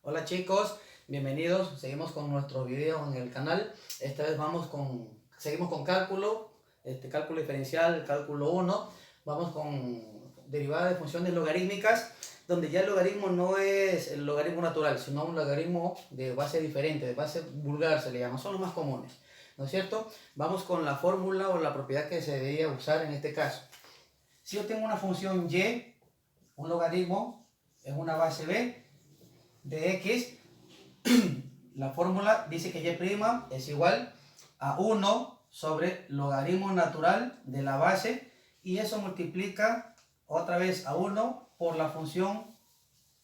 Hola chicos, bienvenidos. Seguimos con nuestro video en el canal. Esta vez seguimos con cálculo, cálculo diferencial, cálculo 1. Vamos con derivada de funciones logarítmicas, donde ya el logaritmo no es el logaritmo natural, sino un logaritmo de base diferente, de base vulgar se le llama, son los más comunes, ¿no es cierto? Vamos con la fórmula o la propiedad que se debería usar en este caso. Si yo tengo una función y, un logaritmo es una base b de x, la fórmula dice que y' es igual a 1 sobre logaritmo natural de la base, y eso multiplica otra vez a 1 por la función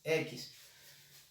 x.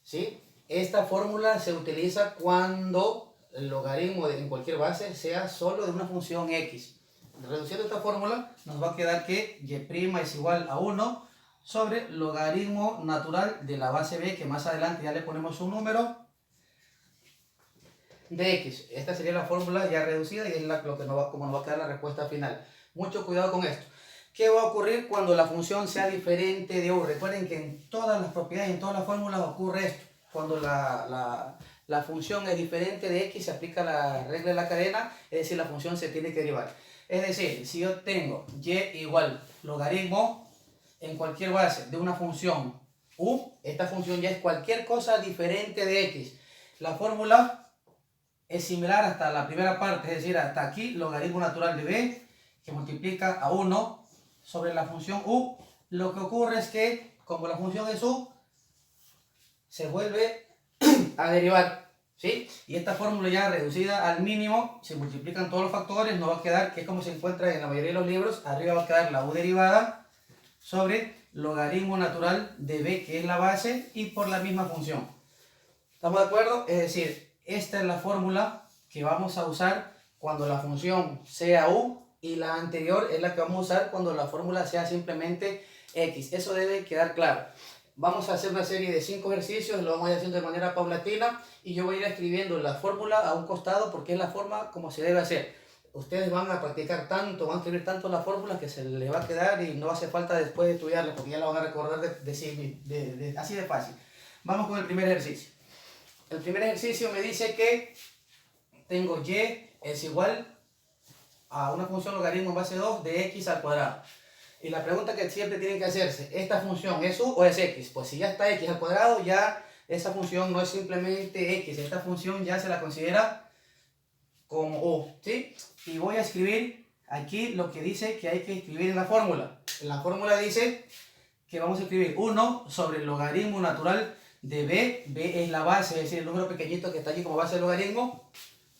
¿Sí? Esta fórmula se utiliza cuando el logaritmo en cualquier base sea solo de una función x. Reduciendo esta fórmula nos va a quedar que y' es igual a 1 sobre logaritmo natural de la base b, que más adelante ya le ponemos un número, de x. Esta sería la fórmula ya reducida y es como nos va a quedar la respuesta final. Mucho cuidado con esto. ¿Qué va a ocurrir cuando la función sea diferente de u? Recuerden que en todas las propiedades, en todas las fórmulas ocurre esto. Cuando la función es diferente de x, se aplica la regla de la cadena, es decir, la función se tiene que derivar. Es decir, si yo tengo y igual logaritmo en cualquier base de una función u, esta función ya es cualquier cosa diferente de x. La fórmula es similar hasta la primera parte, es decir, hasta aquí, logaritmo natural de b, que multiplica a 1 sobre la función u. Lo que ocurre es que, como la función es u, se vuelve a derivar, ¿sí? Y esta fórmula ya reducida al mínimo, se multiplican todos los factores, nos va a quedar, que es como se encuentra en la mayoría de los libros, arriba va a quedar la u derivada sobre logaritmo natural de b, que es la base, y por la misma función. ¿Estamos de acuerdo? Es decir, esta es la fórmula que vamos a usar cuando la función sea u, y la anterior es la que vamos a usar cuando la fórmula sea simplemente x. Eso debe quedar claro. Vamos a hacer una serie de 5 ejercicios, lo vamos a ir haciendo de manera paulatina, y yo voy a ir escribiendo la fórmula a un costado porque es la forma como se debe hacer. Ustedes van a practicar tanto, van a escribir tanto la fórmula que se les va a quedar y no hace falta después de estudiarla porque ya la van a recordar así de fácil. Vamos con el primer ejercicio. El primer ejercicio me dice que tengo y es igual a una función logaritmo en base 2 de x al cuadrado. Y la pregunta que siempre tienen que hacerse, ¿esta función es u o es x? Pues si ya está x al cuadrado, ya esa función no es simplemente x, esta función ya se la considera como u, ¿sí? Y voy a escribir aquí lo que dice que hay que escribir en la fórmula. En la fórmula dice que vamos a escribir 1 sobre el logaritmo natural de b es la base, es decir, el número pequeñito que está allí como base del logaritmo.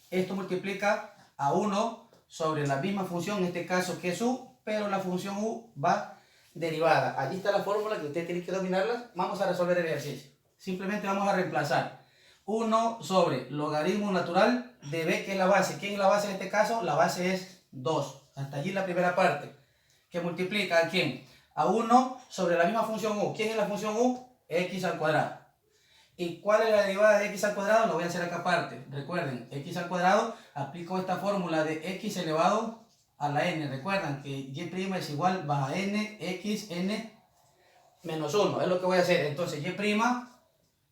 Esto multiplica a 1 sobre la misma función, en este caso que es u, pero la función u va derivada. Allí está la fórmula que ustedes tienen que dominarla. Vamos a resolver el ejercicio. Simplemente vamos a reemplazar 1 sobre logaritmo natural de b, que es la base. ¿Quién es la base en este caso? La base es 2. Hasta allí la primera parte. Que multiplica ¿a quién? A 1 sobre la misma función u. ¿Quién es la función u? X al cuadrado. ¿Y cuál es la derivada de x al cuadrado? Lo voy a hacer acá aparte. Recuerden, x al cuadrado, aplico esta fórmula de x elevado a la n. Recuerdan que y' es igual baja n, x, n menos 1. Es lo que voy a hacer. Entonces, y'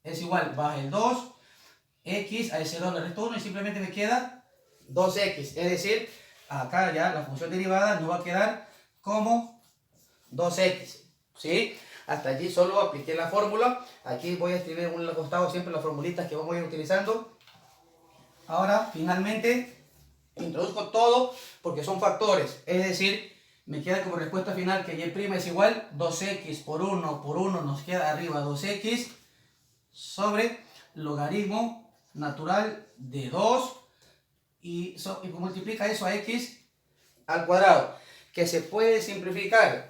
es igual baja el 2, x, a ese 2 le resto 1 y simplemente me queda 2x. Es decir, acá ya la función derivada nos va a quedar como 2x. ¿Sí? Hasta allí solo apliqué la fórmula. Aquí voy a escribir en un costado siempre las formulitas que vamos a ir utilizando. Ahora, finalmente, introduzco todo porque son factores. Es decir, me queda como respuesta final que y' es igual 2x por 1 nos queda arriba 2x sobre logaritmo natural de 2 y multiplica eso a x al cuadrado, que se puede simplificar.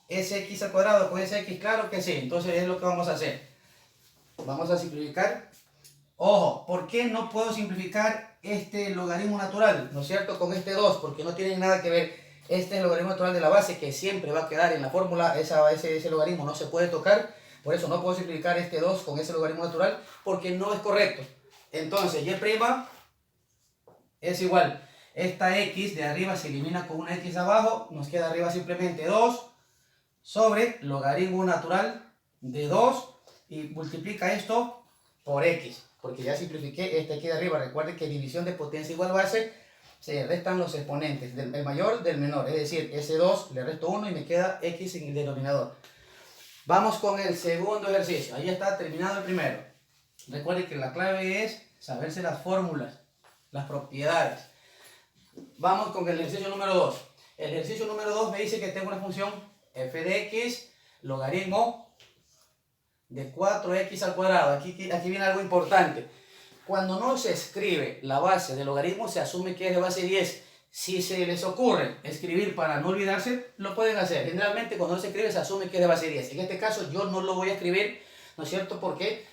¿Es x al cuadrado con ese x? Claro que sí. Entonces es lo que vamos a hacer. Vamos a simplificar. Ojo, ¿por qué no puedo simplificar este logaritmo natural? ¿No es cierto? Con este 2, porque no tiene nada que ver. Este es el logaritmo natural de la base que siempre va a quedar en la fórmula. Ese logaritmo no se puede tocar. Por eso no puedo simplificar este 2 con ese logaritmo natural porque no es correcto. Entonces, y' es igual. Esta x de arriba se elimina con una x abajo. Nos queda arriba simplemente 2 sobre logaritmo natural de 2 y multiplica esto por X, porque ya simplifiqué este aquí de arriba. Recuerden que división de potencia igual base, se restan los exponentes, el mayor del menor, es decir, S2 le resto 1 y me queda X en el denominador. Vamos con el segundo ejercicio, ahí está terminado el primero. Recuerden que la clave es saberse las fórmulas, las propiedades. Vamos con el ejercicio número 2. El ejercicio número 2 me dice que tengo una función f de x logaritmo de 4x al cuadrado. Aquí viene algo importante. Cuando no se escribe la base del logaritmo, se asume que es de base 10. Si se les ocurre escribir para no olvidarse, lo pueden hacer. Generalmente cuando no se escribe, se asume que es de base 10. En este caso yo no lo voy a escribir, ¿no es cierto? Porque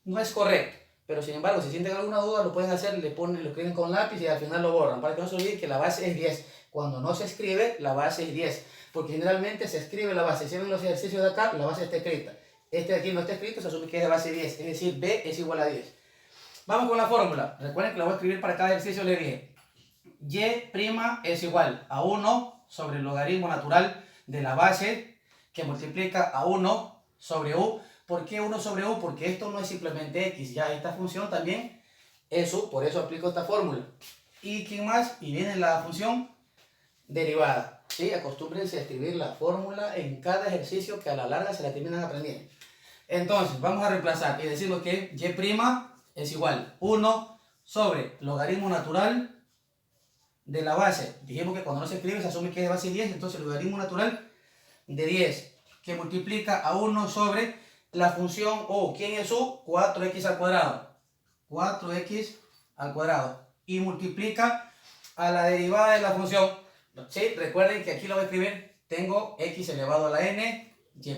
no es correcto. Pero sin embargo, si sienten alguna duda, lo pueden hacer, lo escriben con lápiz y al final lo borran. Para que no se olviden que la base es 10. Cuando no se escribe, la base es 10. Porque generalmente se escribe la base. Si ven los ejercicios de acá, la base está escrita. Este de aquí no está escrito, se asume que es de base 10. Es decir, B es igual a 10. Vamos con la fórmula. Recuerden que la voy a escribir para cada ejercicio. Le dije, y' es igual a 1 sobre el logaritmo natural de la base que multiplica a 1 sobre u. ¿Por qué 1 sobre u? Porque esto no es simplemente x, ya esta función también es u, por eso aplico esta fórmula. ¿Y quién más? Y viene la función derivada. ¿Sí? Acostúmbrense a escribir la fórmula en cada ejercicio que a la larga se la terminan aprendiendo. Entonces, vamos a reemplazar y decimos que y' es igual a 1 sobre logaritmo natural de la base. Dijimos que cuando no se escribe se asume que es de base 10, entonces el logaritmo natural de 10 que multiplica a 1 sobre la función u. ¿Quién es u? 4x al cuadrado. 4x al cuadrado. Y multiplica a la derivada de la función. ¿Sí? Recuerden que aquí lo voy a escribir. Tengo x elevado a la n. Y'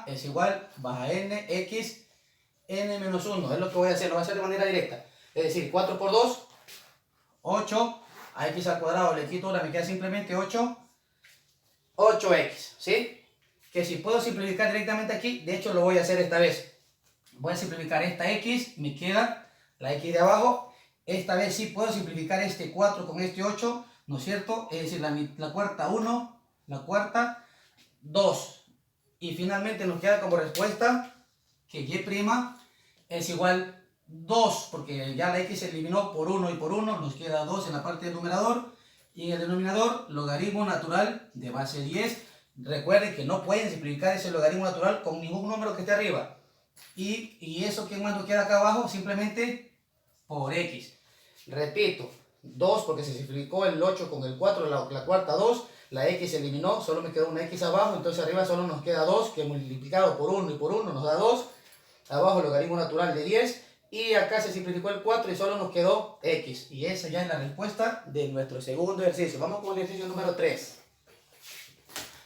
es igual baja n x n menos 1. Es lo que voy a hacer. Lo voy a hacer de manera directa. Es decir, 4 por 2, 8. A x al cuadrado le quito 1, me queda simplemente 8x. ¿Sí? Que si puedo simplificar directamente aquí, de hecho lo voy a hacer esta vez. Voy a simplificar esta x, me queda la x de abajo. Esta vez sí puedo simplificar este 4 con este 8, ¿no es cierto? Es decir, la cuarta 1, la cuarta 2. Y finalmente nos queda como respuesta que y' es igual 2, porque ya la x se eliminó por 1 y por 1, nos queda 2 en la parte del numerador. Y en el denominador, logaritmo natural de base 10. Recuerden que no pueden simplificar ese logaritmo natural con ningún número que esté arriba. Y eso que nos queda acá abajo, simplemente por x. Repito, 2 porque se simplificó el 8 con el 4, la cuarta 2. La x se eliminó, solo me quedó una x abajo, entonces arriba solo nos queda 2, que multiplicado por 1 y por 1 nos da 2. Abajo el logaritmo natural de 10. Y acá se simplificó el 4 y solo nos quedó x. Y esa ya es la respuesta de nuestro segundo ejercicio. Vamos con el ejercicio número 3.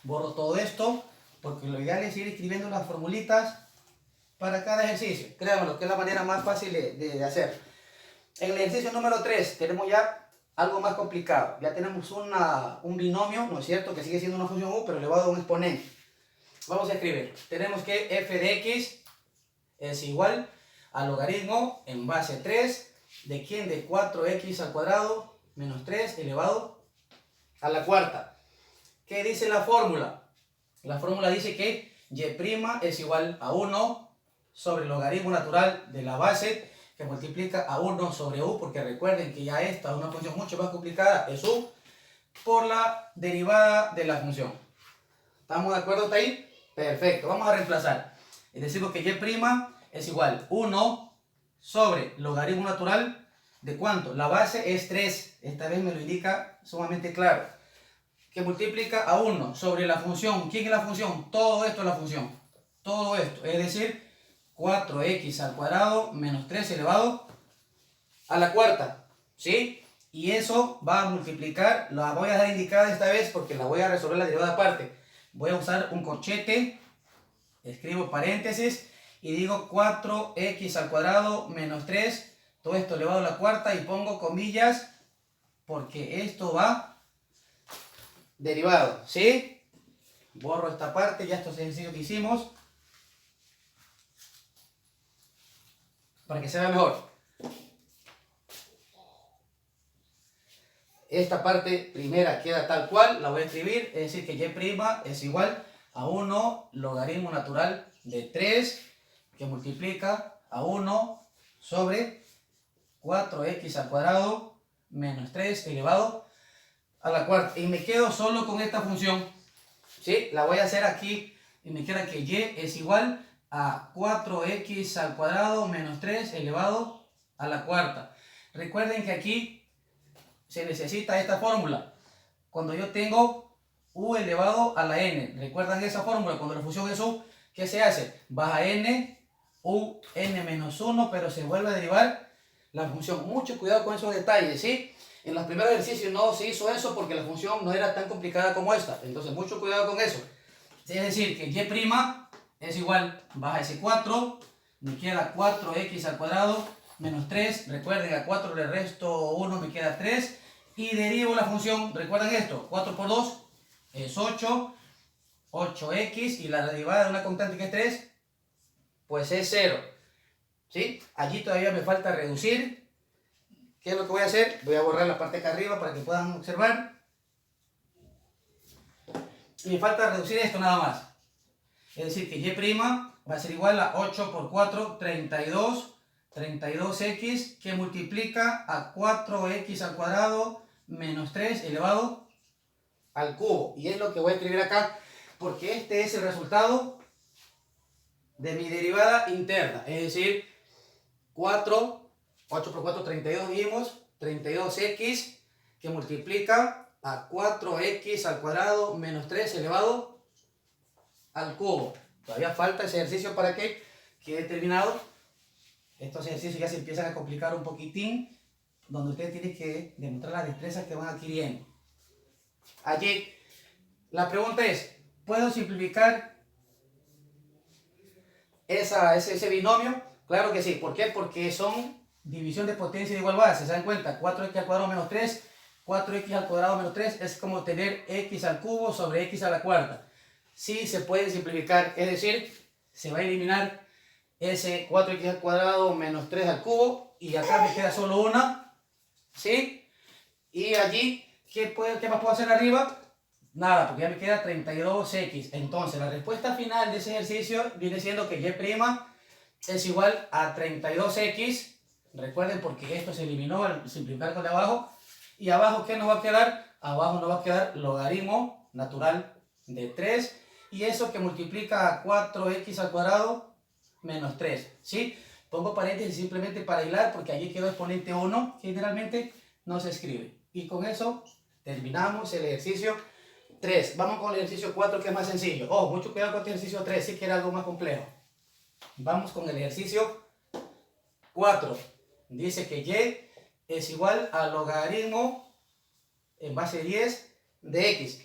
Borro todo esto porque lo ideal es ir escribiendo las formulitas para cada ejercicio. Créanmelo, que es la manera más fácil de hacer. En el ejercicio número 3 tenemos ya algo más complicado. Ya tenemos un binomio, ¿no es cierto? Que sigue siendo una función u, pero elevado a un exponente. Vamos a escribir. Tenemos que f de x es igual al logaritmo en base 3. ¿De quién? De 4x al cuadrado menos 3 elevado a la cuarta. ¿Qué dice la fórmula? La fórmula dice que y' es igual a 1 sobre el logaritmo natural de la base que multiplica a 1 sobre u, porque recuerden que ya esta es una función mucho más complicada, es u, por la derivada de la función. ¿Estamos de acuerdo hasta ahí? Perfecto, vamos a reemplazar. Y decimos que y' es igual a 1 sobre logaritmo natural de ¿cuánto? La base es 3, esta vez me lo indica sumamente claro. Que multiplica a 1 sobre la función. ¿Quién es la función? Todo esto es la función. Todo esto, es decir, 4x al cuadrado menos 3 elevado a la cuarta. ¿Sí? Y eso va a multiplicar, la voy a dar indicada esta vez porque la voy a resolver la derivada aparte. Voy a usar un corchete, escribo paréntesis y digo 4x al cuadrado menos 3, todo esto elevado a la cuarta y pongo comillas porque esto va derivado, ¿sí? Borro esta parte, ya estos ejercicios que hicimos, para que se vea mejor. Esta parte primera queda tal cual, la voy a escribir, es decir que y' es igual a 1 logaritmo natural de 3 que multiplica a 1 sobre 4x al cuadrado menos 3 elevado a la cuarta. Y me quedo solo con esta función. ¿Sí? La voy a hacer aquí y me queda que y es igual a 4x al cuadrado menos 3 elevado a la cuarta. Recuerden que aquí se necesita esta fórmula. Cuando yo tengo u elevado a la n, ¿recuerdan esa fórmula? Cuando la función es u, ¿qué se hace? Baja n, u, n menos 1, pero se vuelve a derivar la función. Mucho cuidado con esos detalles, ¿sí? En los primeros ejercicios no se hizo eso porque la función no era tan complicada como esta. Entonces, mucho cuidado con eso. Es decir, que y' es igual, baja ese 4, me queda 4x al cuadrado menos 3. Recuerden, a 4 le resto 1, me queda 3. Y derivo la función, ¿recuerdan esto? 4 por 2 es 8. 8x y la derivada de una constante que es 3, pues es 0. ¿Sí? Allí todavía me falta reducir. ¿Qué es lo que voy a hacer? Voy a borrar la parte de acá arriba para que puedan observar. Me falta reducir esto nada más. Es decir, que y' va a ser igual a 8 por 4, 32. 32x que multiplica a 4x al cuadrado menos 3 elevado al cubo. Y es lo que voy a escribir acá, porque este es el resultado de mi derivada interna. Es decir, 8 por 4, 32 dijimos, 32x que multiplica a 4x al cuadrado menos 3 elevado al cubo. Todavía falta ese ejercicio para que quede terminado. Estos ejercicios ya se empiezan a complicar un poquitín, donde ustedes tienen que demostrar las destrezas que van adquiriendo. Allí, la pregunta es, ¿puedo simplificar ese binomio? Claro que sí. ¿Por qué? Porque son división de potencia de igual base. ¿Se dan cuenta? 4x al cuadrado menos 3, 4x al cuadrado menos 3 es como tener x al cubo sobre x a la cuarta. Sí se puede simplificar, es decir, se va a eliminar ese 4x al cuadrado menos 3 al cubo y acá me queda solo una, ¿sí? Y allí, ¿qué más puedo hacer arriba? Nada, porque ya me queda 32x. Entonces, la respuesta final de ese ejercicio viene siendo que y' es igual a 32x. Recuerden, porque esto se eliminó al simplificar con de abajo. Y abajo, ¿qué nos va a quedar? Abajo nos va a quedar logaritmo natural de 3. Y eso que multiplica a 4x al cuadrado menos 3, ¿sí? Pongo paréntesis simplemente para hilar, porque allí quedó exponente 1, que generalmente no se escribe. Y con eso terminamos el ejercicio 3. Vamos con el ejercicio 4, que es más sencillo. Oh, mucho cuidado con el ejercicio 3, sí que era algo más complejo. Vamos con el ejercicio 4. Dice que y es igual al logaritmo en base 10 de x.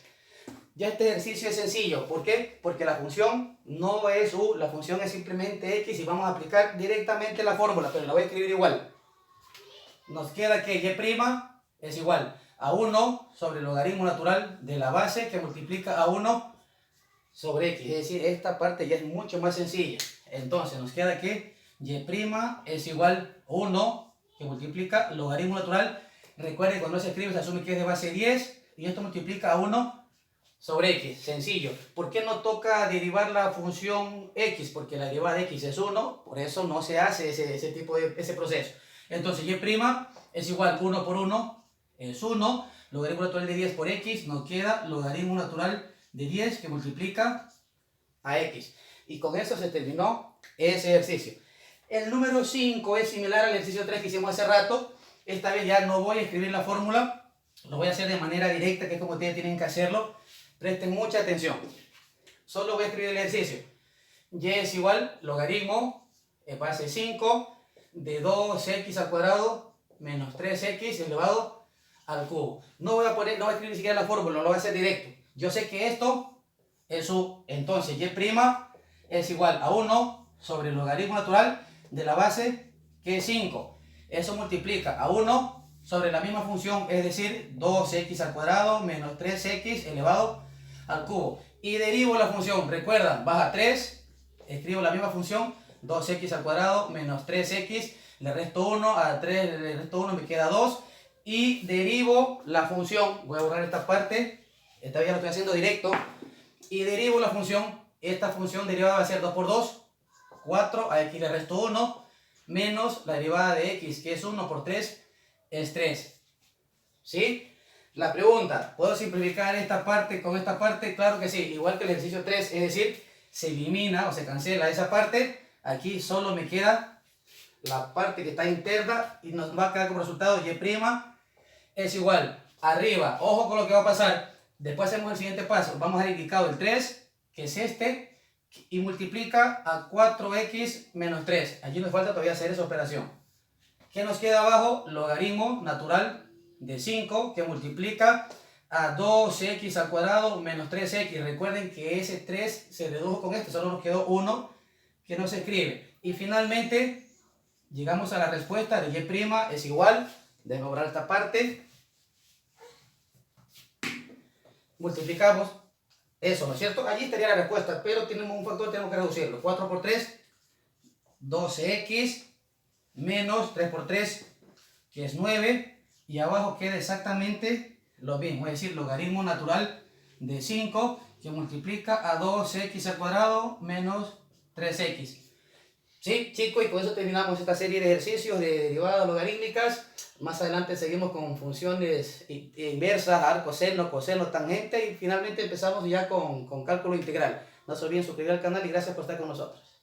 Ya este ejercicio es sencillo. ¿Por qué? Porque la función no es u, la función es simplemente x y vamos a aplicar directamente la fórmula, pero la voy a escribir igual. Nos queda que y' es igual a 1 sobre el logaritmo natural de la base que multiplica a 1 sobre x. Es decir, esta parte ya es mucho más sencilla. Entonces nos queda que y' es igual a 1 que multiplica logaritmo natural. Recuerden, cuando se escribe se asume que es de base 10 y esto multiplica a 1 sobre x. Sencillo. ¿Por qué no toca derivar la función x? Porque la derivada de x es 1, por eso no se hace ese proceso. Entonces y' es igual 1 por 1 es 1, logaritmo natural de 10 por x, nos queda logaritmo natural de 10 que multiplica a x. Y con eso se terminó ese ejercicio. El número 5 es similar al ejercicio 3 que hicimos hace rato. Esta vez ya no voy a escribir la fórmula, lo voy a hacer de manera directa, que es como ustedes tienen que hacerlo. Presten mucha atención. Solo voy a escribir el ejercicio. Y es igual logaritmo en base 5 de 2x al cuadrado menos 3x elevado al cubo. No voy a escribir ni siquiera la fórmula, lo voy a hacer directo. Yo sé que esto es u, entonces y' es igual a 1 sobre el logaritmo natural de la base que es 5. Eso multiplica a 1 sobre la misma función, es decir, 2x al cuadrado menos 3x elevado al cubo. Y derivo la función, recuerdan, baja 3, escribo la misma función, 2x al cuadrado menos 3x, le resto 1, a 3 le resto 1, me queda 2. Y derivo la función, voy a borrar esta parte, esta vez ya lo estoy haciendo directo. Y derivo la función, esta función derivada va a ser 2 por 2, 4, a x le resto 1, menos la derivada de x, que es 1 por 3, es 3. ¿Sí? La pregunta, ¿puedo simplificar esta parte con esta parte? Claro que sí, igual que el ejercicio 3, es decir, se elimina o se cancela esa parte. Aquí solo me queda la parte que está interna y nos va a quedar como resultado y' es igual. Arriba, ojo con lo que va a pasar. Después hacemos el siguiente paso. Vamos a indicado el 3, que es este, y multiplica a 4x menos 3. Allí nos falta todavía hacer esa operación. ¿Qué nos queda abajo? Logaritmo natural de 5 que multiplica a 2x al cuadrado menos 3x. Recuerden que ese 3 se redujo con esto, solo nos quedó 1 que no se escribe. Y finalmente llegamos a la respuesta de y' es igual. Déjenme borrar esta parte. Multiplicamos eso, ¿no es cierto? Allí estaría la respuesta, pero tenemos un factor, tenemos que reducirlo. 4 por 3, 12x menos 3 por 3, que es 9. Y abajo queda exactamente lo mismo, es decir, logaritmo natural de 5 que multiplica a 2x al cuadrado menos 3x. ¿Sí, chicos? Y con eso terminamos esta serie de ejercicios de derivadas logarítmicas. Más adelante seguimos con funciones inversas, arco, seno, coseno, tangente y finalmente empezamos ya con cálculo integral. No se olviden suscribir al canal y gracias por estar con nosotros.